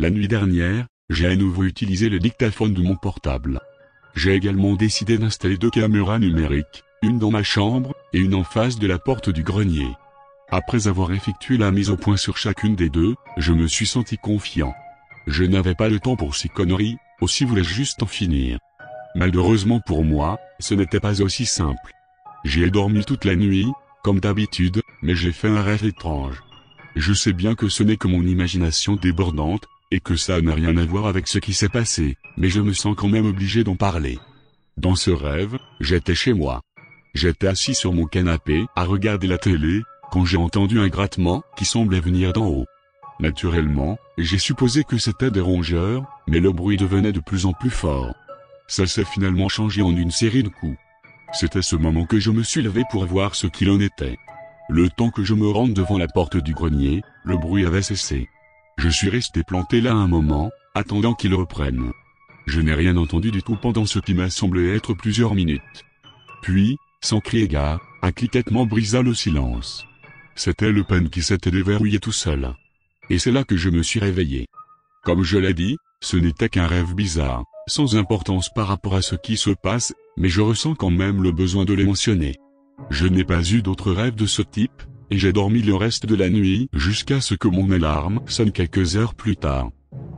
La nuit dernière, j'ai à nouveau utilisé le dictaphone de mon portable. J'ai également décidé d'installer 2 caméras numériques, une dans ma chambre, et une en face de la porte du grenier. Après avoir effectué la mise au point sur chacune des deux, je me suis senti confiant. Je n'avais pas le temps pour ces conneries, aussi voulais-je juste en finir. Malheureusement pour moi, ce n'était pas aussi simple. J'ai dormi toute la nuit, comme d'habitude, mais j'ai fait un rêve étrange. Je sais bien que ce n'est que mon imagination débordante, et que ça n'a rien à voir avec ce qui s'est passé, mais je me sens quand même obligé d'en parler. Dans ce rêve, j'étais chez moi. J'étais assis sur mon canapé, à regarder la télé, quand j'ai entendu un grattement, qui semblait venir d'en haut. Naturellement, j'ai supposé que c'était des rongeurs, mais le bruit devenait de plus en plus fort. Ça s'est finalement changé en une série de coups. C'est à ce moment que je me suis levé pour voir ce qu'il en était. Le temps que je me rende devant la porte du grenier, le bruit avait cessé. Je suis resté planté là un moment, attendant qu'il reprenne. Je n'ai rien entendu du tout pendant ce qui m'a semblé être plusieurs minutes. Puis, sans crier gare, un cliquetement brisa le silence. C'était le pen qui s'était déverrouillé tout seul. Et c'est là que je me suis réveillé. Comme je l'ai dit, ce n'était qu'un rêve bizarre, sans importance par rapport à ce qui se passe, mais je ressens quand même le besoin de les mentionner. Je n'ai pas eu d'autres rêves de ce type, et j'ai dormi le reste de la nuit jusqu'à ce que mon alarme sonne quelques heures plus tard.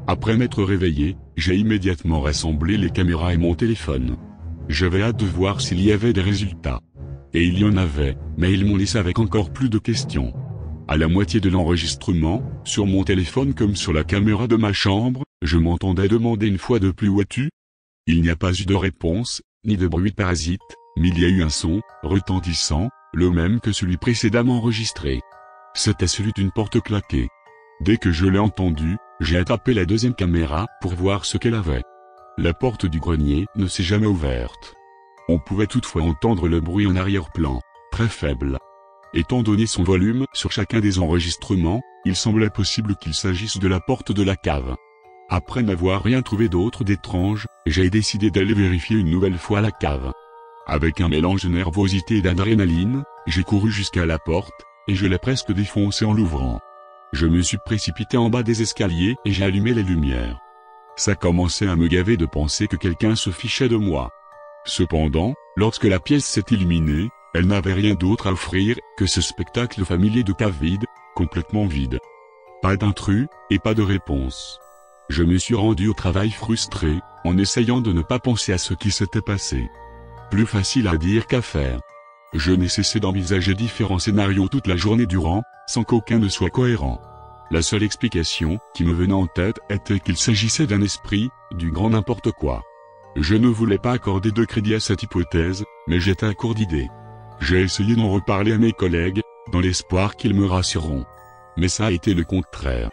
Après m'être réveillé, j'ai immédiatement rassemblé les caméras et mon téléphone. J'avais hâte de voir s'il y avait des résultats. Et il y en avait, mais ils m'ont laissé avec encore plus de questions. À la moitié de l'enregistrement, sur mon téléphone comme sur la caméra de ma chambre, je m'entendais demander une fois de plus où es-tu ? Il n'y a pas eu de réponse, ni de bruit parasite, mais il y a eu un son, retentissant, le même que celui précédemment enregistré. C'était celui d'une porte claquée. Dès que je l'ai entendu, j'ai attrapé la deuxième caméra pour voir ce qu'elle avait. La porte du grenier ne s'est jamais ouverte. On pouvait toutefois entendre le bruit en arrière-plan, très faible. Étant donné son volume sur chacun des enregistrements, il semblait possible qu'il s'agisse de la porte de la cave. Après n'avoir rien trouvé d'autre d'étrange, j'ai décidé d'aller vérifier une nouvelle fois la cave. Avec un mélange de nervosité et d'adrénaline, j'ai couru jusqu'à la porte, et je l'ai presque défoncée en l'ouvrant. Je me suis précipité en bas des escaliers et j'ai allumé les lumières. Ça commençait à me gaver de penser que quelqu'un se fichait de moi. Cependant, lorsque la pièce s'est illuminée, elle n'avait rien d'autre à offrir que ce spectacle familier de cave vide, complètement vide. Pas d'intrus, et pas de réponse. Je me suis rendu au travail frustré, en essayant de ne pas penser à ce qui s'était passé. Plus facile à dire qu'à faire. Je n'ai cessé d'envisager différents scénarios toute la journée durant, sans qu'aucun ne soit cohérent. La seule explication qui me venait en tête était qu'il s'agissait d'un esprit, du grand n'importe quoi. Je ne voulais pas accorder de crédit à cette hypothèse, mais j'étais à court d'idées. J'ai essayé d'en reparler à mes collègues, dans l'espoir qu'ils me rassureront. Mais ça a été le contraire.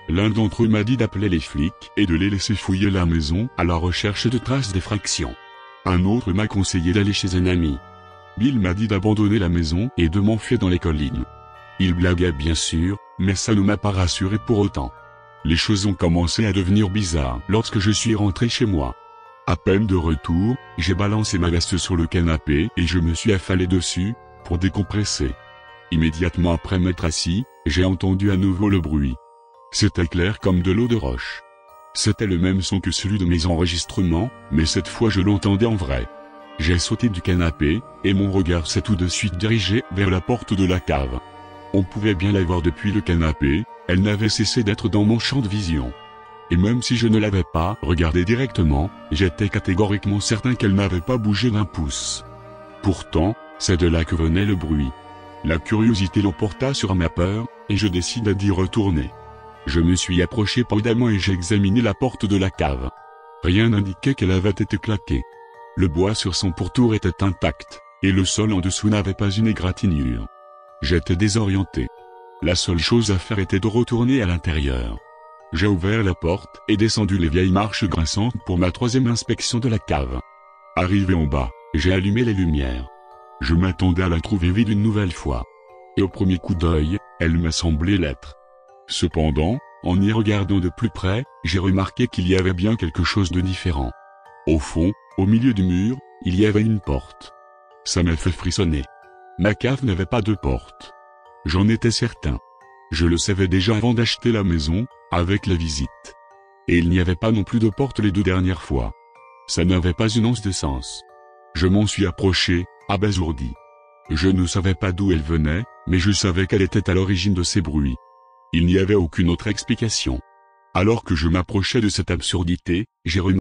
L'un d'entre eux m'a dit d'appeler les flics et de les laisser fouiller la maison à la recherche de traces d'effraction. Un autre m'a conseillé d'aller chez un ami. Bill m'a dit d'abandonner la maison et de m'enfuir dans les collines. Il blaguait bien sûr, mais ça ne m'a pas rassuré pour autant. Les choses ont commencé à devenir bizarres lorsque je suis rentré chez moi. À peine de retour, j'ai balancé ma veste sur le canapé et je me suis affalé dessus, pour décompresser. Immédiatement après m'être assis, j'ai entendu à nouveau le bruit. C'était clair comme de l'eau de roche. C'était le même son que celui de mes enregistrements, mais cette fois je l'entendais en vrai. J'ai sauté du canapé, et mon regard s'est tout de suite dirigé vers la porte de la cave. On pouvait bien la voir depuis le canapé, elle n'avait cessé d'être dans mon champ de vision. Et même si je ne l'avais pas regardée directement, j'étais catégoriquement certain qu'elle n'avait pas bougé d'un pouce. Pourtant, c'est de là que venait le bruit. La curiosité l'emporta sur ma peur, et je décidai d'y retourner. Je me suis approché prudemment et j'ai examiné la porte de la cave. Rien n'indiquait qu'elle avait été claquée. Le bois sur son pourtour était intact, et le sol en dessous n'avait pas une égratignure. J'étais désorienté. La seule chose à faire était de retourner à l'intérieur. J'ai ouvert la porte et descendu les vieilles marches grinçantes pour ma troisième inspection de la cave. Arrivé en bas, j'ai allumé les lumières. Je m'attendais à la trouver vide une nouvelle fois. Et au premier coup d'œil, elle m'a semblé l'être. Cependant, en y regardant de plus près, j'ai remarqué qu'il y avait bien quelque chose de différent. Au fond, au milieu du mur, il y avait une porte. Ça m'a fait frissonner. Ma cave n'avait pas de porte. J'en étais certain. Je le savais déjà avant d'acheter la maison, avec la visite. Et il n'y avait pas non plus de porte les 2 dernières fois. Ça n'avait pas une once de sens. Je m'en suis approché, abasourdi. Je ne savais pas d'où elle venait, mais je savais qu'elle était à l'origine de ces bruits. Il n'y avait aucune autre explication. Alors que je m'approchais de cette absurdité, j'ai remarqué